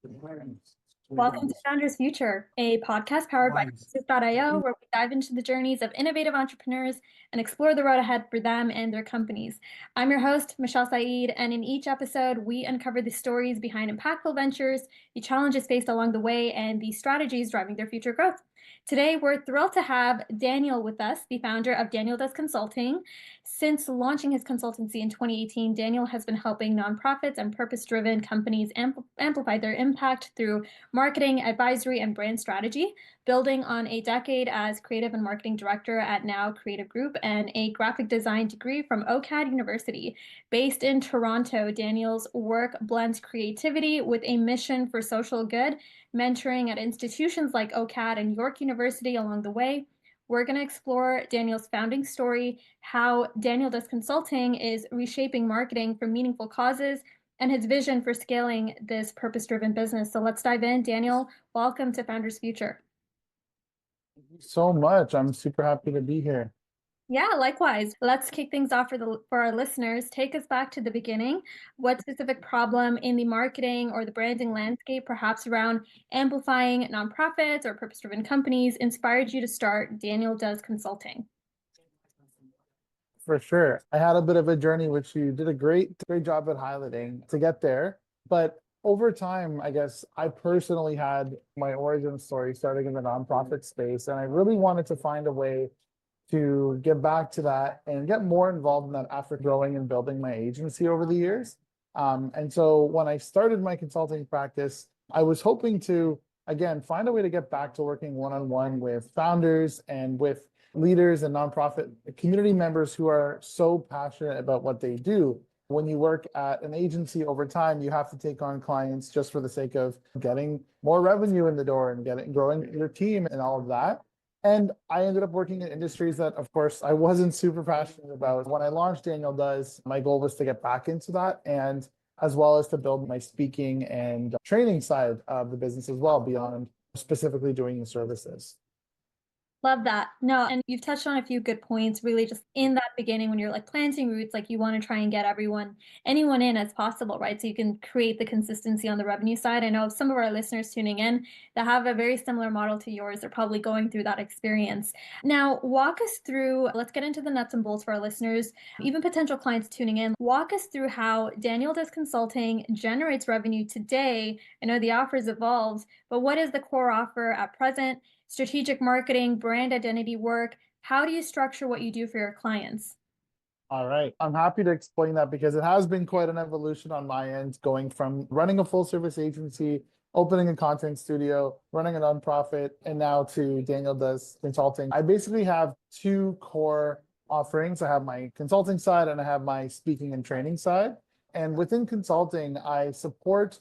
Welcome to Founders Future, a podcast powered by Consultancy.io, where we dive into the journeys of innovative entrepreneurs and explore the road ahead for them and their companies. I'm your host, Michelle Saeed, and in each episode, we uncover the stories behind impactful ventures, the challenges faced along the way, and the strategies driving their future growth. Today, we're thrilled to have Daniel with us, the founder of Daniel Does Consulting. Since launching his consultancy in 2018, Daniel has been helping nonprofits and purpose-driven companies amplify their impact through marketing, advisory, and brand strategy, building on a decade as creative and marketing director at Now Creative Group and a graphic design degree from OCAD University. Based in Toronto, Daniel's work blends creativity with a mission for social good, mentoring at institutions like OCAD and York University along the way. We're going to explore Daniel's founding story, how Daniel Does Consulting is reshaping marketing for meaningful causes, and his vision for scaling this purpose-driven business. So let's dive in. Daniel, welcome to Founders Future. Thank you so much. I'm super happy to be here. Yeah, likewise. Let's kick things off for our listeners. Take us back to the beginning. What specific problem in the marketing or the branding landscape, perhaps around amplifying nonprofits or purpose-driven companies, inspired you to start Daniel Does Consulting? For sure. I had a bit of a journey, which you did a great job at highlighting to get there. But over time, I guess I personally had my origin story starting in the nonprofit space, and I really wanted to find a way to get back to that and get more involved in that after growing and building my agency over the years. And so when I started my consulting practice, I was hoping to, again, find a way to get back to working one-on-one with founders and with leaders and nonprofit community members who are so passionate about what they do. When you work at an agency over time, you have to take on clients just for the sake of getting more revenue in the door and growing your team and all of that. And I ended up working in industries that, of course, I wasn't super passionate about. When I launched Daniel Does, my goal was to get back into that, and as well as to build my speaking and training side of the business as well, beyond specifically doing services. Love that. No, and you've touched on a few good points, really just in that beginning when you're like planting roots, like you want to try and get anyone in as possible, right? So you can create the consistency on the revenue side. I know some of our listeners tuning in that have a very similar model to yours. They're probably going through that experience. Now, walk us through, let's get into the nuts and bolts for our listeners, even potential clients tuning in. Walk us through how Daniel Does Consulting generates revenue today. I know the offer's evolved, but what is the core offer at present? Strategic marketing, brand identity work. How do you structure what you do for your clients? All right. I'm happy to explain that because it has been quite an evolution on my end, going from running a full service agency, opening a content studio, running a nonprofit, and now to Daniel Does Consulting. I basically have two core offerings. I have my consulting side and I have my speaking and training side. And within consulting, I support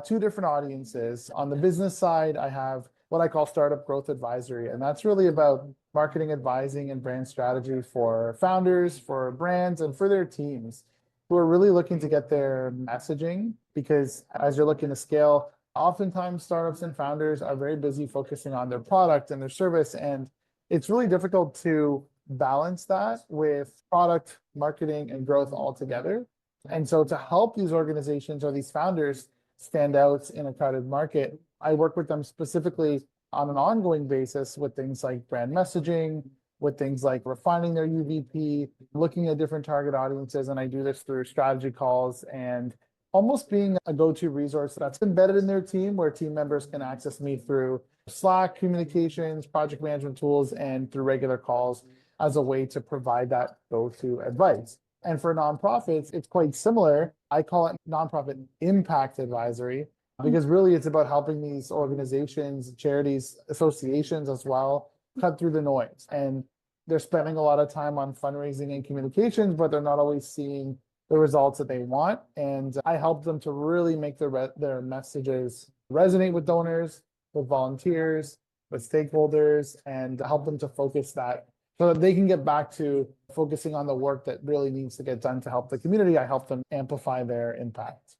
two different audiences. On the business side, I have what I call startup growth advisory. And that's really about marketing advising and brand strategy for founders, for brands, and for their teams who are really looking to get their messaging. Because as you're looking to scale, oftentimes startups and founders are very busy focusing on their product and their service. And it's really difficult to balance that with product, marketing, and growth all together. And so to help these organizations or these founders stand out in a crowded market, I work with them specifically on an ongoing basis with things like brand messaging, with things like refining their UVP, looking at different target audiences. And I do this through strategy calls and almost being a go-to resource that's embedded in their team where team members can access me through Slack communications, project management tools, and through regular calls as a way to provide that go-to advice. And for nonprofits, it's quite similar. I call it nonprofit impact advisory because really it's about helping these organizations, charities, associations as well, cut through the noise. And they're spending a lot of time on fundraising and communications, but they're not always seeing the results that they want. And I help them to really make their messages resonate with donors, with volunteers, with stakeholders, and help them to focus that so that they can get back to focusing on the work that really needs to get done to help the community. I help them amplify their impact.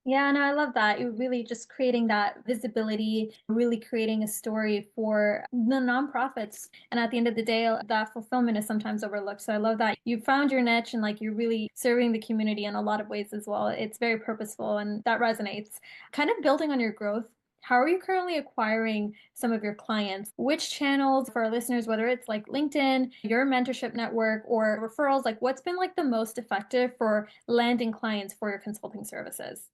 Yeah, no, I love that. You're really just creating that visibility, really creating a story for the nonprofits. And at the end of the day, that fulfillment is sometimes overlooked. So I love that you found your niche and like you're really serving the community in a lot of ways as well. It's very purposeful and that resonates. Kind of building on your growth. How are you currently acquiring some of your clients? Which channels for our listeners, whether it's like LinkedIn, your mentorship network, or referrals, like what's been like the most effective for landing clients for your consulting services?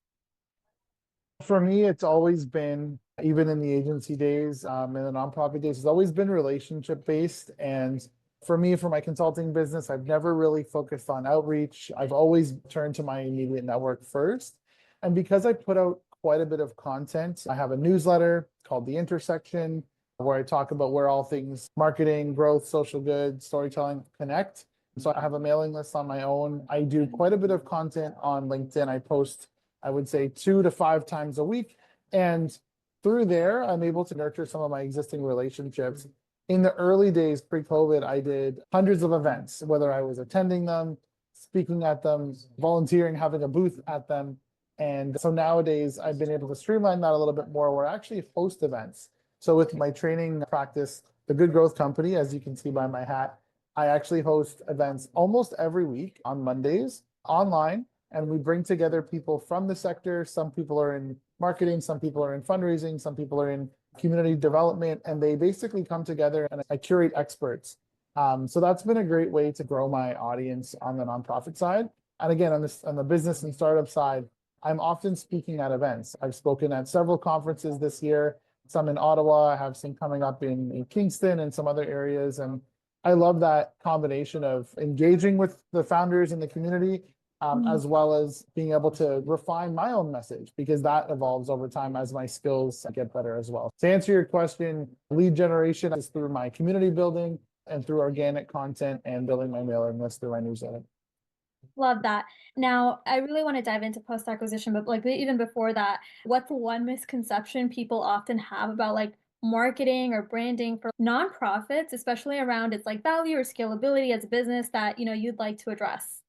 For me, it's always been, even in the agency days, in the nonprofit days, it's always been relationship based. And for me, for my consulting business, I've never really focused on outreach. I've always turned to my immediate network first. And because I put out quite a bit of content, I have a newsletter called The Intersection, where I talk about where all things marketing, growth, social good, storytelling connect. So I have a mailing list on my own. I do quite a bit of content on LinkedIn. I post, I would say, 2 to 5 times a week. And through there, I'm able to nurture some of my existing relationships. In the early days, pre-COVID, I did hundreds of events, whether I was attending them, speaking at them, volunteering, having a booth at them. And so nowadays, I've been able to streamline that a little bit more, where I actually host events. So with my training practice, the Good Growth Company, as you can see by my hat, I actually host events almost every week on Mondays online, and we bring together people from the sector. Some people are in marketing, some people are in fundraising, some people are in community development, and they basically come together and I curate experts. So that's been a great way to grow my audience on the nonprofit side. And again, on the business and startup side, I'm often speaking at events. I've spoken at several conferences this year, some in Ottawa. I have some coming up in Kingston and some other areas. And I love that combination of engaging with the founders in the community, as well as being able to refine my own message, because that evolves over time as my skills get better as well. To answer your question, lead generation is through my community building and through organic content and building my mailing list through my newsletter. Love that. Now, I really want to dive into post acquisition, but like even before that, what's one misconception people often have about like marketing or branding for nonprofits, especially around its like value or scalability as a business that, you'd like to address?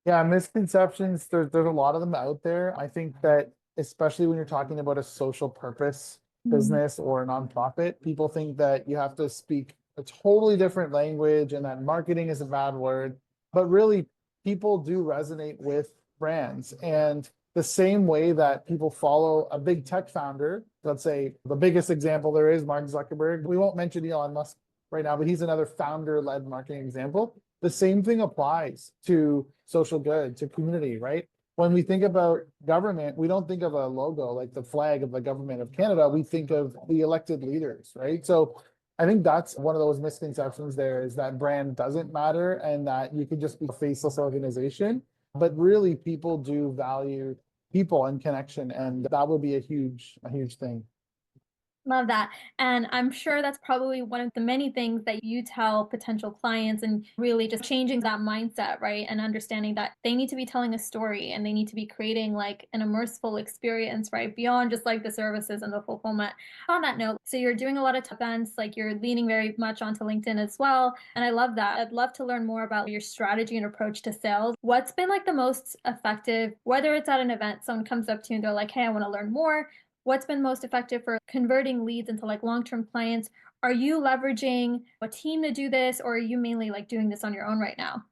Yeah, misconceptions, there's a lot of them out there. I think that especially when you're talking about a social purpose business or a nonprofit, people think that you have to speak a totally different language and that marketing is a bad word. But really, people do resonate with brands. And the same way that people follow a big tech founder, let's say the biggest example there is Mark Zuckerberg. We won't mention Elon Musk right now, but he's another founder-led marketing example. The same thing applies to social good, to community, right? When we think about government, we don't think of a logo like the flag of the government of Canada. We think of the elected leaders, right? So I think that's one of those misconceptions there, is that brand doesn't matter and that you could just be a faceless organization. But really, people do value people and connection, and that would be a huge thing. Love that. And I'm sure that's probably one of the many things that you tell potential clients and really just changing that mindset, right? And understanding that they need to be telling a story and they need to be creating like an immersive experience, right? Beyond just like the services and the fulfillment. On that note, so you're doing a lot of events, like you're leaning very much onto LinkedIn as well. And I love that. I'd love to learn more about your strategy and approach to sales. What's been like the most effective, whether it's at an event, someone comes up to you and they're like, hey, I want to learn more. What's been most effective for converting leads into like long-term clients? Are you leveraging a team to do this, or are you mainly like doing this on your own right now?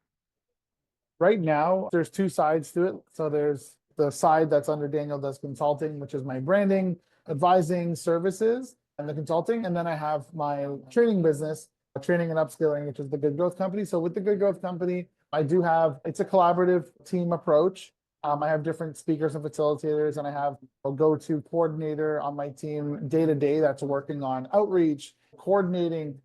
Right now, there's two sides to it. So there's the side that's under Daniel Does Consulting, which is my branding, advising services, and the consulting. And then I have my training business, training and upskilling, which is the Good Growth Company. So with the Good Growth Company, I do have, it's a collaborative team approach. I have different speakers and facilitators, and I have a go-to coordinator on my team day to day that's working on outreach, coordinating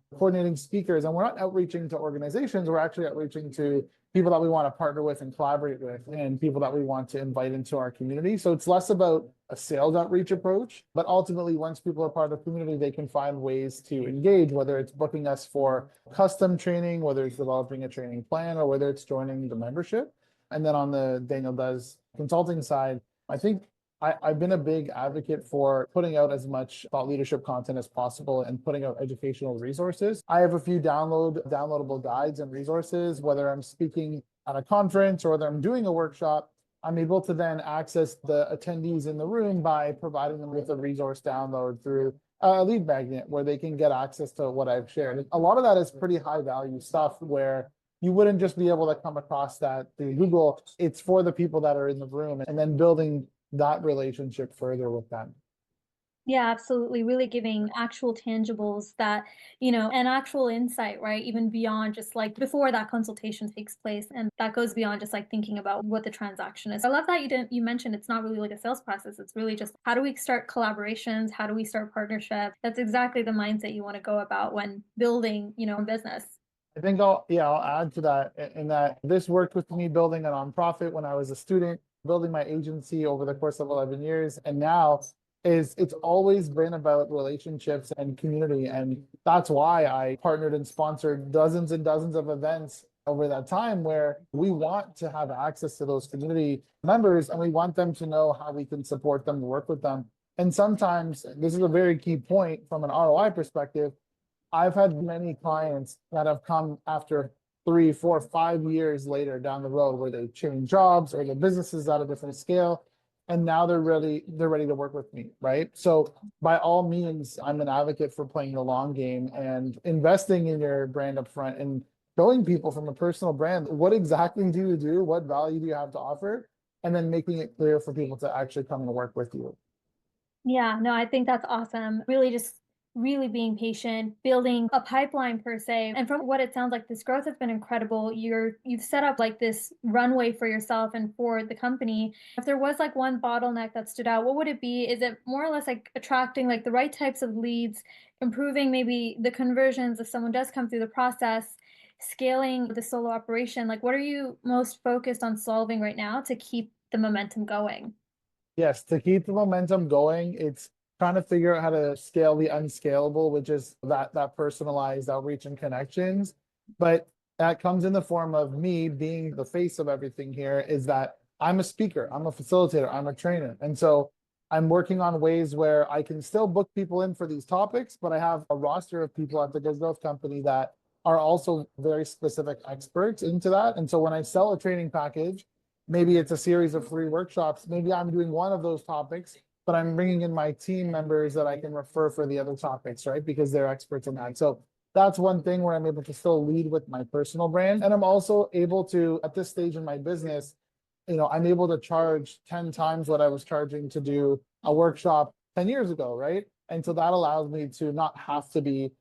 speakers. And we're not outreaching to organizations, we're actually outreaching to people that we want to partner with and collaborate with, and people that we want to invite into our community. So it's less about a sales outreach approach, but ultimately, once people are part of the community, they can find ways to engage, whether it's booking us for custom training, whether it's developing a training plan, or whether it's joining the membership. And then on the Daniel Does Consulting side, I think I've been a big advocate for putting out as much thought leadership content as possible and putting out educational resources. I have a few downloadable guides and resources, whether I'm speaking at a conference or whether I'm doing a workshop. I'm able to then access the attendees in the room by providing them with a resource download through a lead magnet where they can get access to what I've shared. A lot of that is pretty high value stuff where you wouldn't just be able to come across that through Google. It's for the people that are in the room and then building that relationship further with them. Yeah, absolutely. Really giving actual tangibles that, and actual insight, right? Even beyond just like before that consultation takes place. And that goes beyond just like thinking about what the transaction is. I love that you mentioned it's not really like a sales process. It's really just how do we start collaborations? How do we start partnership? That's exactly the mindset you want to go about when building, a business. I think I'll add to that in that this worked with me building a nonprofit when I was a student, building my agency over the course of 11 years. And now it's always been about relationships and community. And that's why I partnered and sponsored dozens and dozens of events over that time where we want to have access to those community members and we want them to know how we can support them and work with them. And sometimes this is a very key point from an ROI perspective. I've had many clients that have come after 3, 4, 5 years later down the road where they change jobs or their businesses at a different scale. And now they're ready to work with me, right? So by all means, I'm an advocate for playing the long game and investing in your brand up front and showing people from a personal brand, what exactly do you do? What value do you have to offer? And then making it clear for people to actually come and work with you. Yeah, no, I think that's awesome. Really just really being patient, building a pipeline per se. And from what it sounds like, this growth has been incredible. You've set up like this runway for yourself and for the company. If there was like one bottleneck that stood out, what would it be? Is it more or less like attracting like the right types of leads, improving maybe the conversions if someone does come through the process, scaling the solo operation? Like what are you most focused on solving right now to keep the momentum going? Yes, to keep the momentum going, it's trying to figure out how to scale the unscalable, which is that personalized outreach and connections. But that comes in the form of me being the face of everything here, is that I'm a speaker, I'm a facilitator, I'm a trainer. And so I'm working on ways where I can still book people in for these topics, but I have a roster of people at the Good Growth Company that are also very specific experts into that. And so when I sell a training package, maybe it's a series of 3 workshops. Maybe I'm doing one of those topics, but I'm bringing in my team members that I can refer for the other topics, right? Because they're experts in that. So that's one thing where I'm able to still lead with my personal brand. And I'm also able to, at this stage in my business, I'm able to charge 10 times what I was charging to do a workshop 10 years ago, right? And so that allows me to not have to be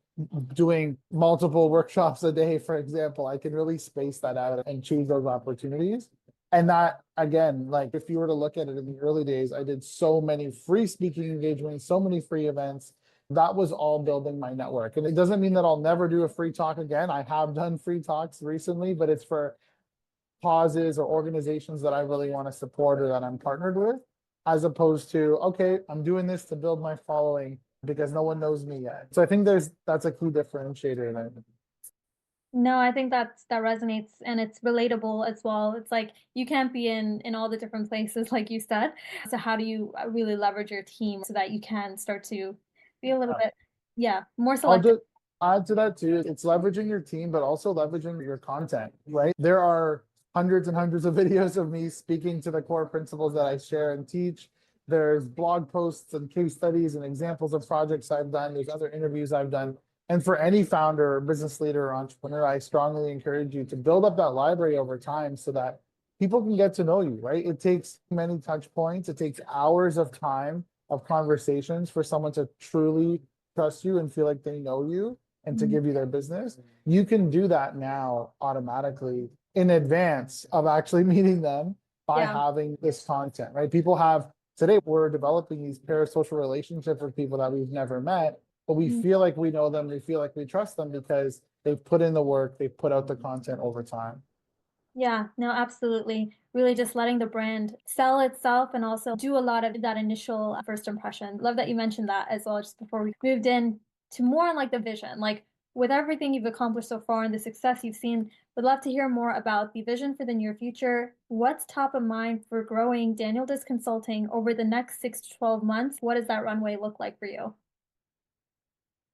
doing multiple workshops a day, for example. I can really space that out and choose those opportunities. And that, again, like if you were to look at it in the early days, I did so many free speaking engagements, so many free events. That was all building my network. And it doesn't mean that I'll never do a free talk again. I have done free talks recently, but it's for causes or organizations that I really want to support or that I'm partnered with, as opposed to, okay, I'm doing this to build my following because no one knows me yet. So I think that's a key differentiator there. No, I think that resonates and it's relatable as well. It's like you can't be in all the different places like you said. So how do you really leverage your team so that you can start to be a little bit, yeah, more I'll selective? just add to that too. It's leveraging your team, but also leveraging your content, right? There are hundreds and hundreds of videos of me speaking to the core principles that I share and teach. There's blog posts and case studies and examples of projects I've done. There's other interviews I've done. And for any founder or business leader or entrepreneur, I strongly encourage you to build up that library over time so that people can get to know you, right? It takes many touch points. It takes hours of time of conversations for someone to truly trust you and feel like they know you and to Mhm. give you their business. You can do that now automatically in advance of actually meeting them by Yeah. having this content, right? People have today, we're developing these parasocial relationships with people that we've never met, but we Mhm. feel like we know them, we feel like we trust them because they've put in the work, they've put out the content over time. Yeah, no, absolutely. Really just letting the brand sell itself and also do a lot of that initial first impression. Love that you mentioned that as well, just before we moved in to more on like the vision. Like with everything you've accomplished so far and the success you've seen, would love to hear more about the vision for the near future. What's top of mind for growing Daniel Disc Consulting over the next 6 to 12 months? What does that runway look like for you?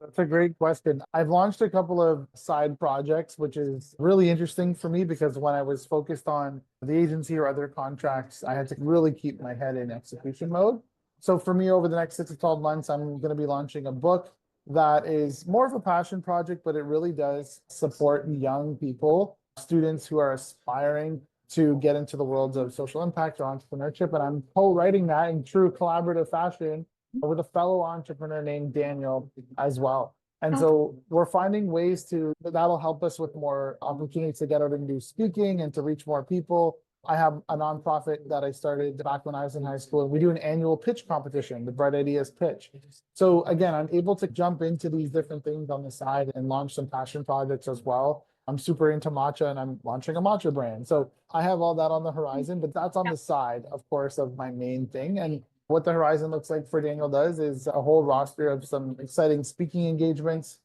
That's a great question. I've launched a couple of side projects, which is really interesting for me because when I was focused on the agency or other contracts, I had to really keep my head in execution mode. So for me, over the next 6 to 12 months, I'm going to be launching a book that is more of a passion project, but it really does support young people, students who are aspiring to get into the worlds of social impact or entrepreneurship. And I'm co-writing that in true collaborative fashion with a fellow entrepreneur named Daniel as well. And so we're finding ways that'll help us with more opportunities to get out and do speaking and to reach more people. I have a nonprofit that I started back when I was in high school, and we do an annual pitch competition, the Bright Ideas Pitch. So again, I'm able to jump into these different things on the side and launch some passion projects as well. I'm super into matcha and I'm launching a matcha brand. So I have all that on the horizon, but that's on the side, of course, of my main thing. And what the horizon looks like for Daniel does is a whole roster of some exciting speaking engagements.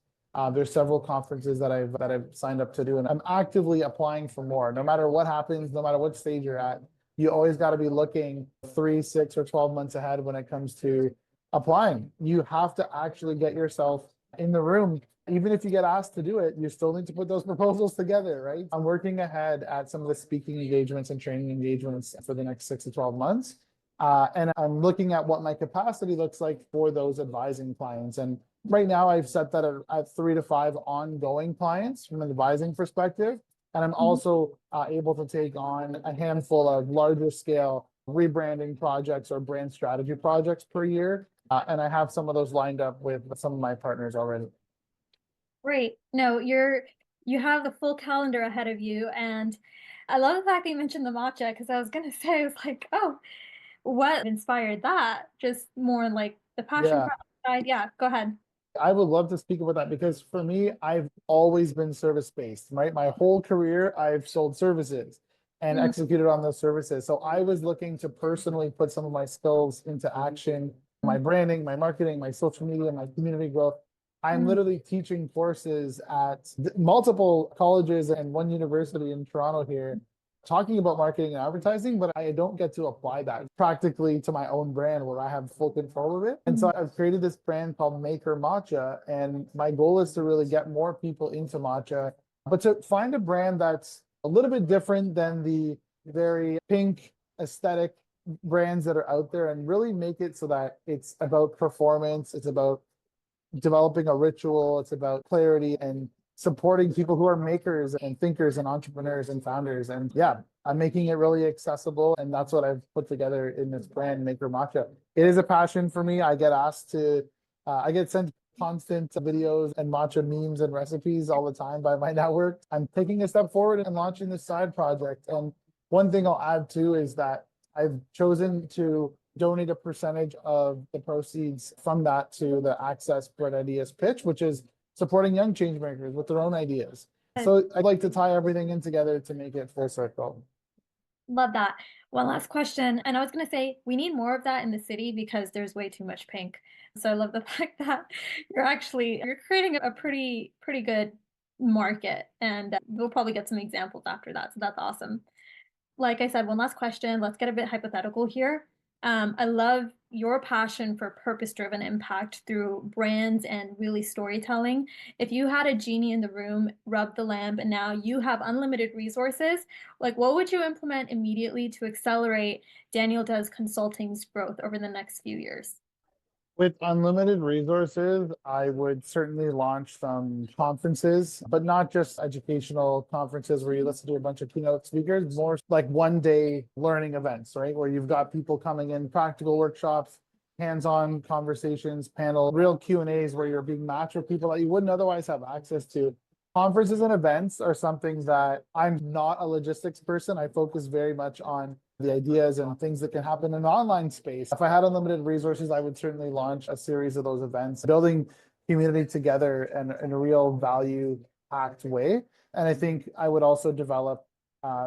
There's several conferences that I've signed up to do, and I'm actively applying for more. No matter what happens, no matter what stage you're at, you always got to be looking 3, 6, or 12 months ahead when it comes to applying. You have to actually get yourself in the room. Even if you get asked to do it, you still need to put those proposals together, right? I'm working ahead at some of the speaking engagements and training engagements for the next 6 to 12 months. And I'm looking at what my capacity looks like for those advising clients. And right now I've set that at 3 to 5 ongoing clients from an advising perspective. And I'm also able to take on a handful of larger scale rebranding projects or brand strategy projects per year. And I have some of those lined up with some of my partners already. Great. No, you have the full calendar ahead of you. And I love the fact that you mentioned the matcha because I was gonna say, I was like, oh, what inspired that? Just more like the passion Yeah. project side. Yeah, go ahead. I would love to speak about that because for me, I've always been service-based, right? My whole career, I've sold services and Mm, executed on those services. So I was looking to personally put some of my skills into action, my branding, my marketing, my social media, my community growth. I'm mm, literally teaching courses at multiple colleges and one university in Toronto here talking about marketing and advertising, but I don't get to apply that practically to my own brand where I have full control of it. And so I've created this brand called Maker Matcha. And my goal is to really get more people into matcha, but to find a brand that's a little bit different than the very pink aesthetic brands that are out there and really make it so that it's about performance. It's about developing a ritual. It's about clarity and supporting people who are makers and thinkers and entrepreneurs and founders. And yeah, I'm making it really accessible. And that's what I've put together in this brand, Maker Matcha. It is a passion for me. I get sent constant videos and matcha memes and recipes all the time by my network. I'm taking a step forward and launching this side project. And one thing I'll add too is that I've chosen to donate a percentage of the proceeds from that to the Access Bright Ideas Pitch, which is supporting young change makers with their own ideas. So I'd like to tie everything in together to make it full circle. love that. One last question. And I was going to say, we need more of that in the city because there's way too much pink. So I love the fact that you're creating a pretty good market. And we'll probably get some examples after that. So that's awesome. Like I said, one last question. Let's get a bit hypothetical here. I love your passion for purpose-driven impact through brands and really storytelling. If you had a genie in the room, rub the lamp, and now you have unlimited resources, like what would you implement immediately to accelerate Daniel Does Consulting's growth over the next few years? With unlimited resources, I would certainly launch some conferences, but not just educational conferences where you listen to a bunch of keynote speakers, more like 1 day learning events, right? Where you've got people coming in, practical workshops, hands-on conversations, panel, real Q&As where you're being matched with people that you wouldn't otherwise have access to. Conferences and events are something that I'm not a logistics person. I focus very much on the ideas and things that can happen in an online space. If I had unlimited resources, I would certainly launch a series of those events, building community together in a real value-packed way. And I think I would also develop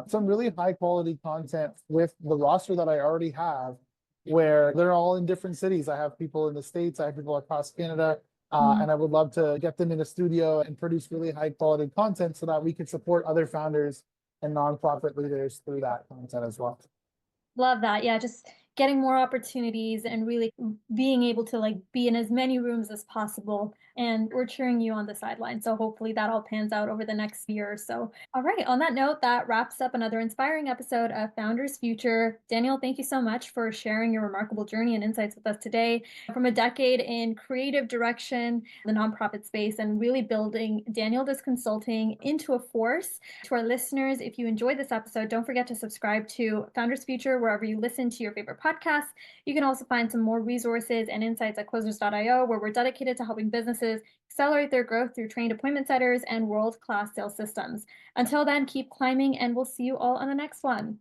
some really high-quality content with the roster that I already have, where they're all in different cities. I have people in the States, I have people across Canada, and I would love to get them in a studio and produce really high-quality content so that we can support other founders and nonprofit leaders through that content as well. Love that. Yeah, just getting more opportunities and really being able to like be in as many rooms as possible. And we're cheering you on the sideline. So hopefully that all pans out over the next year or so. All right. On that note, that wraps up another inspiring episode of Founders Future. Daniel, thank you so much for sharing your remarkable journey and insights with us today. From a decade in creative direction, the nonprofit space, and really building Daniel Does Consulting into a force. To our listeners, if you enjoyed this episode, don't forget to subscribe to Founders Future wherever you listen to your favorite podcasts. You can also find some more resources and insights at closers.io, where we're dedicated to helping businesses accelerate their growth through trained appointment setters and world-class sales systems. Until then, keep climbing, and we'll see you all on the next one.